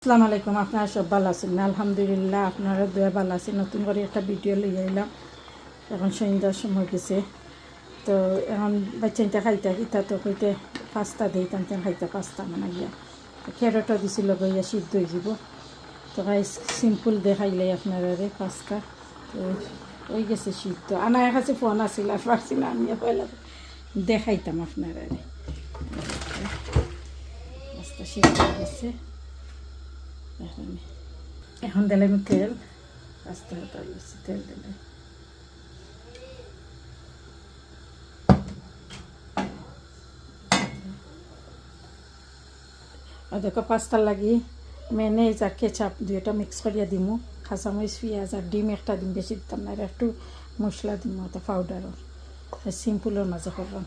আসসালামু আলাইকুম। আপনারা সব ভালো আছেন? আলহামদুলিল্লাহ, আপনারা দয়া ভালো আছেন। নতুন করে একটা ভিডিও লইয়া এলাম। এখন সন্ধ্যার সময় গেছে, তো এখন বাচ্চাইটা খাইতে ইতা তো কইতে পাস্তা দিই, টানতে খাইতে পাস্তা মানে গিয়া ক্যারটও দিছিল গইয়া সিদ্ধ হয়ে যাব। তো খাই সিম্পল দেখাইলে আপনারা রে পাস্তা তো ওই গেছে সিদ্ধ। আনার কাছে ফোন আসছিল, আর পারছি না আমি পয়লা দেখাইতাম আপনারা রে। পাস্তা সিদ্ধ হয়ে গেছে। এখন দিলাম তেল, পাস্তা হয়ে গেছে, তেল দিলে আর দেখো পাস্তা লাগি মেনেজ আর কেচাপ দুইটা মিক্স করিয়া দিমু। কাঁচামরিচ পেঁয়াজ আর ডিম একটা দিম, বেশি দিতাম না, আর একটু মশলা দিমু, ওটা পাউডারও। সিম্পলের মাঝে করলাম,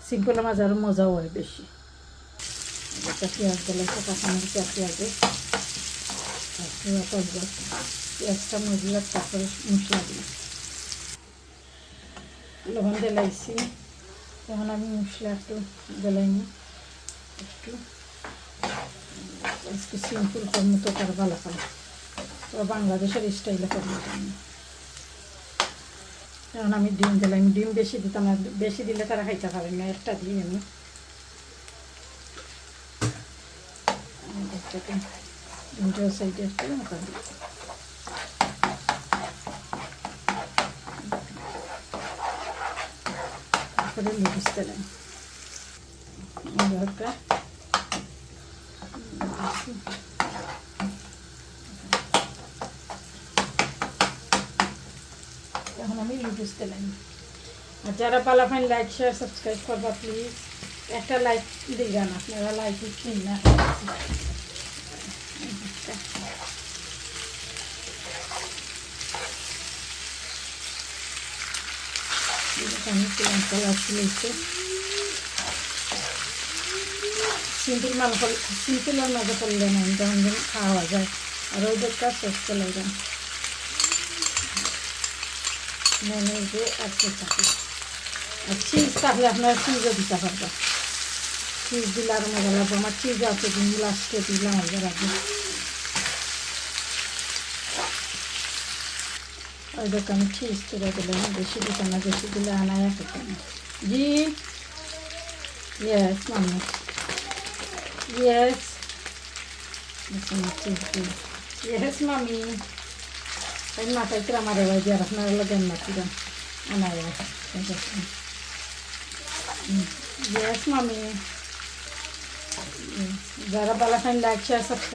সিম্পলের মাঝে আরও মজাও হয় বেশি। একটা পেঁয়াজ দিলে কাঁচামরিচ আর পেঁয়াজে পেঁয়াজটা মজলা, তারপরে মশলা দিই, লবণ দিলাইছি। এখন আমি মশলা একটু দিলাইনি, একটু আজকে সিম্পল করবো তো তার ভালো খাবো, তো বাংলাদেশের স্টাইলে করবো। এখন আমি ডিম দিলাম, ডিম বেশি দিতাম না, বেশি দিলে তারা খাইতে পারে না, একটা দিই আমি। ডিমটাও সাইডে একটা মতো দিই, তারপরে লুচিস দিলাম একটা। এখন আমি লুচিস দিলাম। আর যারা পালা ফাইন লাইক শেয়ার সাবস্ক্রাইব করবা প্লিজ, একটা লাইক দিবেন, আপনারা লাইক দিচ্ছেন না। সিম্পল মাংস, সিম্পলের মাঝে করলে না যেমন যেন খাওয়া যায়, আর ওদেরটা শেষ চলে যান মেনে যে আজকে থাকে। আর চিজ থাকলে আপনারা চিজও দিতে পারবেন, চিজ দিলে আরও মজা লাগবে। আমার চিজ আছে, কিন্তু লাস্টে দিলাম আগে রাখবো। ওই দেখো আমি চিজ তুলে দিলাম, বেশি দিতাম না, বেশি দিলে আনায় খেতে না। জি ইয়েস মাম্মি, ইয়েস চিজ দিই, ইয়েস মামি। তাই মাথায় কিরা মারে ভাই দিয়ে আপনারা লাগেন না কিরা আনায়। ইয়েস মামি। যারা ভালো খান লাইক শেয়ার সাবস্ক্রাইব